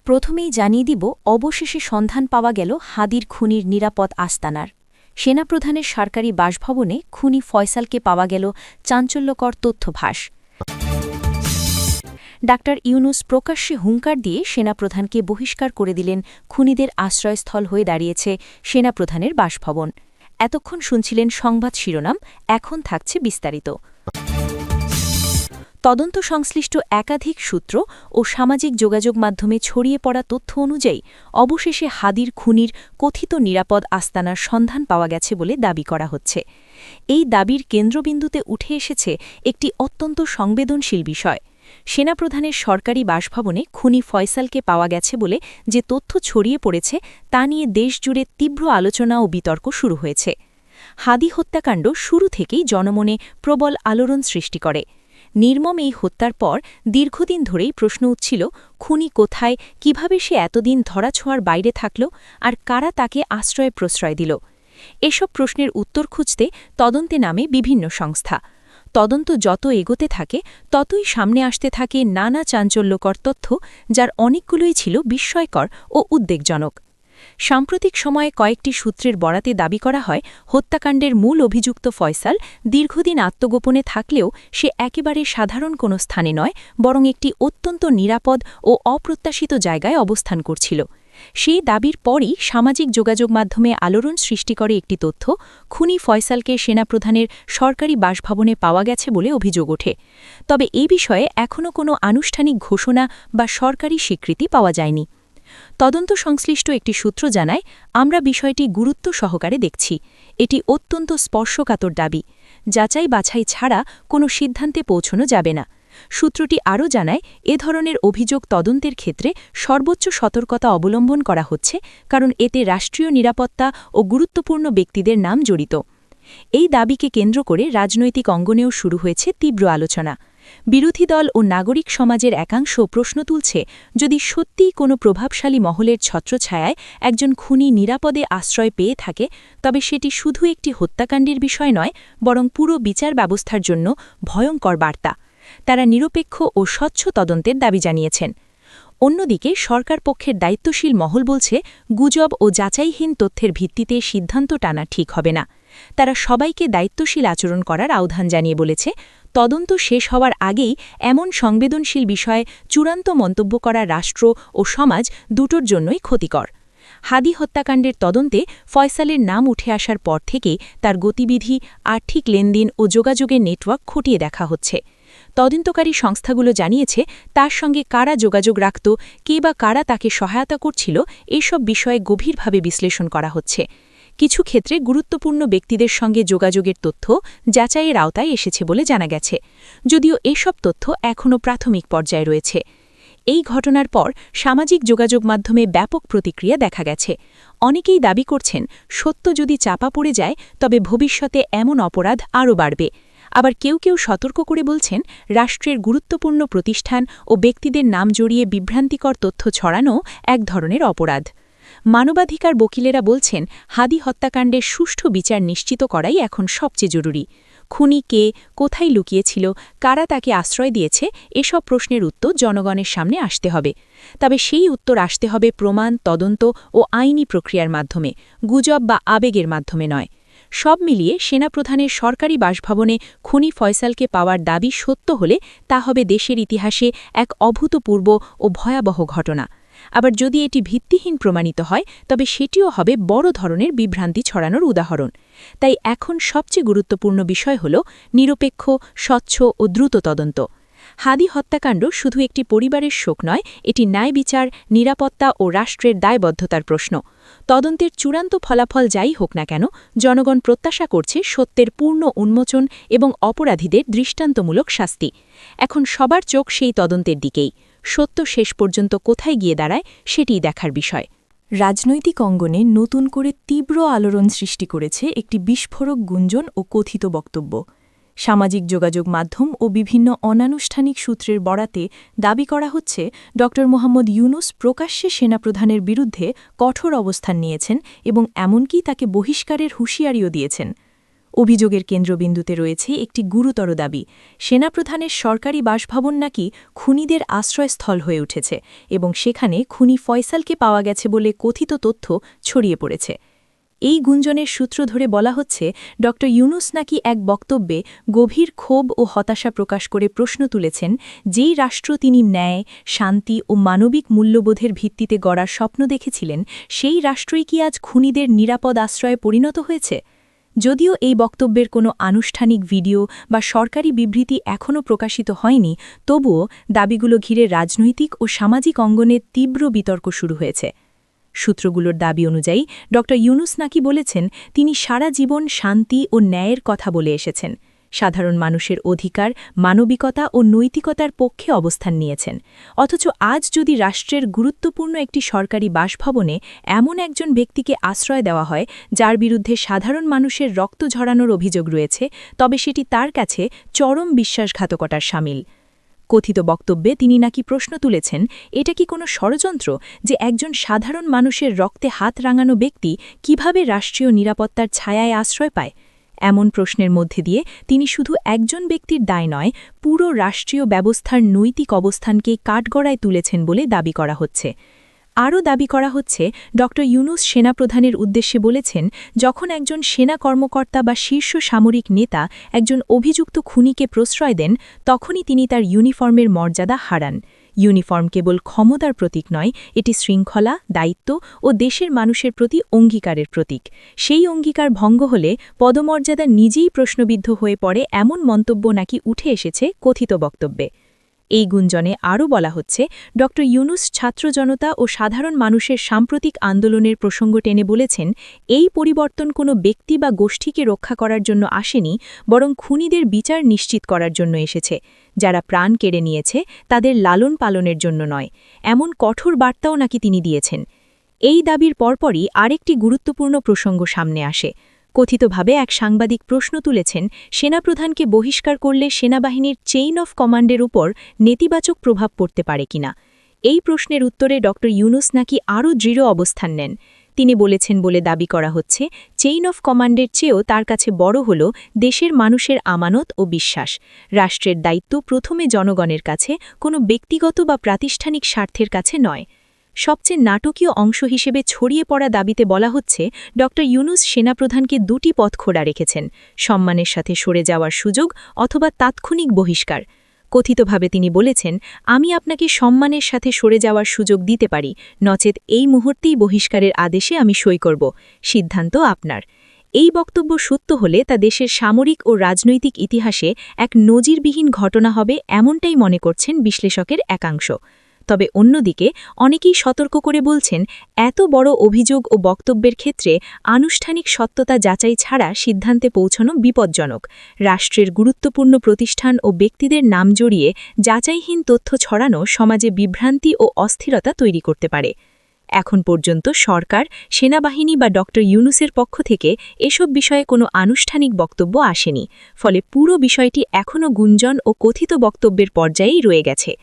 প্রথমেই জানিয়ে দিব, অবশেষে সন্ধান পাওয়া গেল হাদির খুনির নিরাপদ আস্তানার। সেনাপ্রধানের সরকারি বাসভবনে খুনি ফয়সালকে পাওয়া গেল চাঞ্চল্যকর তথ্যভাস। ডাক্তার ইউনুস প্রকাশ্যে হুঙ্কার দিয়ে সেনাপ্রধানকে বহিষ্কার করে দিলেন। খুনিদের আশ্রয়স্থল হয়ে দাঁড়িয়েছে সেনাপ্রধানের বাসভবন। এতক্ষণ শুনছিলেন সংবাদ শিরোনাম, এখন থাকছে বিস্তারিত। তদন্ত সংশ্লিষ্ট একাধিক সূত্র ও সামাজিক যোগাযোগ মাধ্যমে ছড়িয়ে পড়া তথ্য অনুযায়ী অবশেষে হাদির খুনির কথিত নিরাপদ আস্তানার সন্ধান পাওয়া গেছে বলে দাবি করা হচ্ছে। এই দাবির কেন্দ্রবিন্দুতে উঠে এসেছে একটি অত্যন্ত সংবেদনশীল বিষয়। সেনাপ্রধানের সরকারি বাসভবনে খুনি ফয়সালকে পাওয়া গেছে বলে যে তথ্য ছড়িয়ে পড়েছে, তা নিয়ে দেশজুড়ে তীব্র আলোচনা ও বিতর্ক শুরু হয়েছে। হাদি হত্যাকাণ্ড শুরু থেকেই জনমনে প্রবল আলোড়ন সৃষ্টি করে। নির্মম এই হত্যার পর দীর্ঘদিন ধরেই প্রশ্ন উঠছিল, খুনি কোথায়, কিভাবে সে এতদিন ধরাছোঁয়ার বাইরে থাকল, আর কারা তাকে আশ্রয় প্রশ্রয় দিল। এসব প্রশ্নের উত্তর খুঁজতে তদন্তে নামে বিভিন্ন সংস্থা। তদন্ত যত এগোতে থাকে ততই সামনে আসতে থাকে নানা চাঞ্চল্যকর তথ্য, যার অনেকগুলোই ছিল বিস্ময়কর ও উদ্বেগজনক। সাম্প্রতিক সময়ে কয়েকটি সূত্রের বরাতে দাবি করা হয়, হত্যাকাণ্ডের মূল অভিযুক্ত ফয়সাল দীর্ঘদিন আত্মগোপনে থাকলেও সে একেবারে সাধারণ কোনো স্থানে নয়, বরং একটি অত্যন্ত নিরাপদ ও অপ্রত্যাশিত জায়গায় অবস্থান করছিল। সেই দাবির পরই সামাজিক যোগাযোগ মাধ্যমে আলোড়ন সৃষ্টি করে একটি তথ্য, খুনি ফয়সালকে সেনাপ্রধানের সরকারি বাসভবনে পাওয়া গেছে বলে অভিযোগ ওঠে। তবে এই বিষয়ে এখনও কোনো আনুষ্ঠানিক ঘোষণা বা সরকারি স্বীকৃতি পাওয়া যায়নি। তদন্ত সংশ্লিষ্ট একটি সূত্র জানায়, আমরা বিষয়টি গুরুত্ব সহকারে দেখছি। এটি অত্যন্ত স্পর্শকাতর দাবি। যাচাই বাছাই ছাড়া কোনো সিদ্ধান্তে পৌঁছানো যাবে না। সূত্রটি আরও জানায়, এ ধরনের অভিযোগ তদন্তের ক্ষেত্রে সর্বোচ্চ সতর্কতা অবলম্বন করা হচ্ছে, কারণ এতে রাষ্ট্রীয় নিরাপত্তা ও গুরুত্বপূর্ণ ব্যক্তিদের নাম জড়িত। এই দাবিকে কেন্দ্র করে রাজনৈতিক অঙ্গনেও শুরু হয়েছে তীব্র আলোচনা। বিরোধী দল ও নাগরিক সমাজের একাংশ প্রশ্ন তুলছে, যদি সত্যিই কোনো প্রভাবশালী মহলের ছত্রছায়ায় একজন খুনি নিরাপদে আশ্রয় পেয়ে থাকে, তবে সেটি শুধু একটি হত্যাকাণ্ডের বিষয় নয়, বরং পুরো বিচার ব্যবস্থার জন্য ভয়ঙ্কর বার্তা। তারা নিরপেক্ষ ও স্বচ্ছ তদন্তের দাবি জানিয়েছেন। অন্যদিকে সরকার পক্ষের দায়িত্বশীল মহল বলছে, গুজব ও যাচাইহীন তথ্যের ভিত্তিতে সিদ্ধান্ত টানা ঠিক হবে না। তারা সবাইকে দায়িত্বশীল আচরণ করার আহ্বান জানিয়ে বলেছে, তদন্ত শেষ হওয়ার আগেই এমন সংবেদনশীল বিষয়ে চূড়ান্ত মন্তব্য করা রাষ্ট্র ও সমাজ দুটোর জন্যই ক্ষতিকর। হাদি হত্যাকাণ্ডের তদন্তে ফয়সালের নাম উঠে আসার পর থেকেই তার গতিবিধি, আর্থিক লেনদেন ও যোগাযোগের নেটওয়ার্ক খতিয়ে দেখা হচ্ছে। তদন্তকারী সংস্থাগুলো জানিয়েছে, তার সঙ্গে কারা যোগাযোগ রাখত, কে বা কারা তাকে সহায়তা করছিল, এসব বিষয়ে গভীরভাবে বিশ্লেষণ করা হচ্ছে। কিছু ক্ষেত্রে গুরুত্বপূর্ণ ব্যক্তিদের সঙ্গে যোগাযোগের তথ্য যাচাইয়ের আওতায় এসেছে বলে জানা গেছে, যদিও এসব তথ্য এখনও প্রাথমিক পর্যায়ে রয়েছে। এই ঘটনার পর সামাজিক যোগাযোগ মাধ্যমে ব্যাপক প্রতিক্রিয়া দেখা গেছে। অনেকেই দাবি করছেন, সত্য যদি চাপা পড়ে যায় তবে ভবিষ্যতে এমন অপরাধ আরও বাড়বে। আবার কেউ কেউ সতর্ক করে বলছেন, রাষ্ট্রের গুরুত্বপূর্ণ প্রতিষ্ঠান ও ব্যক্তিদের নাম জড়িয়ে বিভ্রান্তিকর তথ্য ছড়ানো এক ধরনের অপরাধ। মানবাধিকার বকিলেরা বলছেন, হাদি হত্যাকাণ্ডের সুষ্ঠু বিচার নিশ্চিত করাই এখন সবচেয়ে জরুরি। খুনি কে, কোথায় লুকিয়েছিল, কারা তাকে আশ্রয় দিয়েছে, এসব প্রশ্নের উত্তর জনগণের সামনে আসতে হবে। তবে সেই উত্তর আসতে হবে প্রমাণ, তদন্ত ও আইনি প্রক্রিয়ার মাধ্যমে, গুজব বা আবেগের মাধ্যমে নয়। সব মিলিয়ে সেনাপ্রধানের সরকারি বাসভবনে খুনি ফয়সালকে পাওয়ার দাবি সত্য হলে তা হবে দেশের ইতিহাসে এক অভূতপূর্ব ও ভয়াবহ ঘটনা। আবার যদি এটি ভিত্তিহীন প্রমাণিত হয়, তবে সেটিও হবে বড় ধরনের বিভ্রান্তি ছড়ানোর উদাহরণ। তাই এখন সবচেয়ে গুরুত্বপূর্ণ বিষয় হল নিরপেক্ষ, স্বচ্ছ ও দ্রুত তদন্ত। হাদি হত্যাকাণ্ড শুধু একটি পরিবারের শোক নয়, এটি ন্যায় বিচার, নিরাপত্তা ও রাষ্ট্রের দায়বদ্ধতার প্রশ্ন। তদন্তের চূড়ান্ত ফলাফল যাই হোক না কেন, জনগণ প্রত্যাশা করছে সত্যের পূর্ণ উন্মোচন এবং অপরাধীদের দৃষ্টান্তমূলক শাস্তি। এখন সবার চোখ সেই তদন্তের দিকেই। সত্য শেষ পর্যন্ত কোথায় গিয়ে দাঁড়ায়, সেটিই দেখার বিষয়। রাজনৈতিক অঙ্গনে নতুন করে তীব্র আলোড়ন সৃষ্টি করেছে একটি বিস্ফোরক গুঞ্জন ও কথিত বক্তব্য। সামাজিক যোগাযোগ মাধ্যম ও বিভিন্ন অনানুষ্ঠানিক সূত্রের বরাতে দাবি করা হচ্ছে, ড মোহাম্মদ ইউনুস প্রকাশ্যে সেনাপ্রধানের বিরুদ্ধে কঠোর অবস্থান নিয়েছেন এবং এমনকি তাকে বহিষ্কারের হুঁশিয়ারিও দিয়েছেন। অভিযোগের কেন্দ্রবিন্দুতে রয়েছে একটি গুরুতর দাবি। সেনাপ্রধানের সরকারি বাসভবন নাকি খুনিদের আশ্রয়স্থল হয়ে উঠেছে এবং সেখানে খুনি ফয়সালকে পাওয়া গেছে বলে কথিত তথ্য ছড়িয়ে পড়েছে। এই গুঞ্জনের সূত্র ধরে বলা হচ্ছে, ড ইউনুস নাকি এক বক্তব্যে গভীর ক্ষোভ ও হতাশা প্রকাশ করে প্রশ্ন তুলেছেন, যেই রাষ্ট্র তিনি ন্যায়, শান্তি ও মানবিক মূল্যবোধের ভিত্তিতে গড়ার স্বপ্ন দেখেছিলেন, সেই রাষ্ট্রই কি আজ খুনিদের নিরাপদ আশ্রয়ে পরিণত হয়েছে? যদিও এই বক্তব্যের কোনো আনুষ্ঠানিক ভিডিও বা সরকারি বিবৃতি এখনও প্রকাশিত হয়নি, তবুও দাবিগুলো ঘিরে রাজনৈতিক ও সামাজিক অঙ্গনে তীব্র বিতর্ক শুরু হয়েছে। সূত্রগুলোর দাবি অনুযায়ী ড ইউনুস নাকি বলেছেন, তিনি সারা জীবন শান্তি ও ন্যায়ের কথা বলে এসেছেন, সাধারণ মানুষের অধিকার, মানবিকতা ও নৈতিকতার পক্ষে অবস্থান নিয়েছেন। অথচ আজ যদি রাষ্ট্রের গুরুত্বপূর্ণ একটি সরকারি বাসভবনে এমন একজন ব্যক্তিকে আশ্রয় দেওয়া হয়, যার বিরুদ্ধে সাধারণ মানুষের রক্ত ঝরানোর অভিযোগ রয়েছে, তবে সেটি তার কাছে চরম বিশ্বাসঘাতকতার শামিল। কথিত বক্তব্যে তিনি নাকি প্রশ্ন তুলেছেন, এটা কি কোনো ষড়যন্ত্র যে একজন সাধারণ মানুষের রক্তে হাত রাঙানো ব্যক্তি কিভাবে রাষ্ট্রীয় নিরাপত্তার ছায়ায় আশ্রয় পায়? এমন প্রশ্নের মধ্যে দিয়ে তিনি শুধু একজন ব্যক্তির দায় নয়, পুরো রাষ্ট্রীয় ব্যবস্থার নৈতিক অবস্থানকে কাঠগড়ায় তুলেছেন বলে দাবি করা হচ্ছে। আরও দাবি করা হচ্ছে, ড ইউনুস সেনাপ্রধানের উদ্দেশ্যে বলেছেন, যখন একজন সেনা কর্মকর্তা বা শীর্ষ সামরিক নেতা একজন অভিযুক্ত খুনিকে প্রশ্রয় দেন, তখনই তিনি তার ইউনিফর্মের মর্যাদা হারান। ইউনিফর্ম কেবল ক্ষমতার প্রতীক নয়, এটি শৃঙ্খলা, দায়িত্ব ও দেশের মানুষের প্রতি অঙ্গীকারের প্রতীক। সেই অঙ্গীকার ভঙ্গ হলে পদমর্যাদা নিজেই প্রশ্নবিদ্ধ হয়ে পড়ে, এমন মন্তব্য নাকি উঠে এসেছে কথিত বক্তব্যে। এই গুঞ্জনে আরও বলা হচ্ছে, ড ইউনুস ছাত্র জনতা ও সাধারণ মানুষের সাম্প্রতিক আন্দোলনের প্রসঙ্গ টেনে বলেছেন, এই পরিবর্তন কোনো ব্যক্তি বা গোষ্ঠীকে রক্ষা করার জন্য আসেনি, বরং খুনিদের বিচার নিশ্চিত করার জন্য এসেছে। যারা প্রাণ কেড়ে নিয়েছে তাদের লালন পালনের জন্য নয়, এমন কঠোর বার্তাও নাকি তিনি দিয়েছেন। এই দাবির পরপরই আরেকটি গুরুত্বপূর্ণ প্রসঙ্গ সামনে আসে। কথিতভাবে এক সাংবাদিক প্রশ্ন তুলেছেন, সেনাপ্রধানকে বহিষ্কার করলে সেনাবাহিনীর চেইন অফ কমান্ডের উপর নেতিবাচক প্রভাব পড়তে পারে কিনা। এই প্রশ্নের উত্তরে ড ইউনুস নাকি আরও দৃঢ় অবস্থান নেন। তিনি বলেছেন বলে দাবি করা হচ্ছে, চেইন অফ কমান্ডের চেয়েও তার কাছে বড় হল দেশের মানুষের আমানত ও বিশ্বাস। রাষ্ট্রের দায়িত্ব প্রথমে জনগণের কাছে, কোনো ব্যক্তিগত বা প্রাতিষ্ঠানিক স্বার্থের কাছে নয়। সবচেয়ে নাটকীয় অংশ হিসেবে ছড়িয়ে পড়া দাবিতে বলা হচ্ছে, ড ইউনুস সেনাপ্রধানকে দুটি পথ খোলা রেখেছেন, সম্মানের সাথে সরে যাওয়ার সুযোগ অথবা তাৎক্ষণিক বহিষ্কার। কথিতভাবে তিনি বলেছেন, আমি আপনাকে সম্মানের সাথে সরে যাওয়ার সুযোগ দিতে পারি, নচেত এই মুহূর্তেই বহিষ্কারের আদেশে আমি সই করব, সিদ্ধান্ত আপনার। এই বক্তব্য সত্য হলে তা দেশের সামরিক ও রাজনৈতিক ইতিহাসে এক নজিরবিহীন ঘটনা হবে, এমনটাই মনে করছেন বিশ্লেষকের একাংশ। তবে অন্যদিকে অনেকেই সতর্ক করে বলছেন, এত বড় অভিযোগ ও বক্তব্যের ক্ষেত্রে আনুষ্ঠানিক সত্যতা যাচাই ছাড়া সিদ্ধান্তে পৌঁছানো বিপজ্জনক। রাষ্ট্রের গুরুত্বপূর্ণ প্রতিষ্ঠান ও ব্যক্তিদের নাম জড়িয়ে যাচাইহীন তথ্য ছড়ানো সমাজে বিভ্রান্তি ও অস্থিরতা তৈরি করতে পারে। এখন পর্যন্ত সরকার, সেনাবাহিনী বা ড ইউনুসের পক্ষ থেকে এসব বিষয়ে কোনো আনুষ্ঠানিক বক্তব্য আসেনি, ফলে পুরো বিষয়টি এখনও গুঞ্জন ও কথিত বক্তব্যের পর্যায়েই রয়ে গেছে।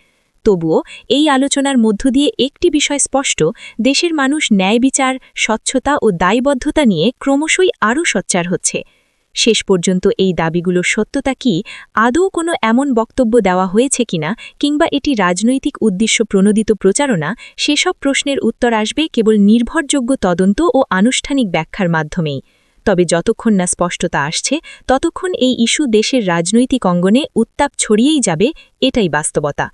তবুও এই আলোচনার মধ্য দিয়ে একটি বিষয় স্পষ্ট, দেশের মানুষ ন্যায় বিচার, স্বচ্ছতা ও দায়বদ্ধতা নিয়ে ক্রমশই আরও সোচ্চার হচ্ছে। শেষ পর্যন্ত এই দাবিগুলোর সত্যতা কি, আদৌ কোনো এমন বক্তব্য দেওয়া হয়েছে কিনা, কিংবা এটি রাজনৈতিক উদ্দেশ্য প্রণোদিত প্রচারণা, সেসব প্রশ্নের উত্তর আসবে কেবল নির্ভরযোগ্য তদন্ত ও আনুষ্ঠানিক ব্যাখ্যার মাধ্যমেই। তবে যতক্ষণ না স্পষ্টতা আসছে, ততক্ষণ এই ইস্যু দেশের রাজনৈতিক অঙ্গনে উত্তাপ ছড়িয়েই যাবে, এটাই বাস্তবতা।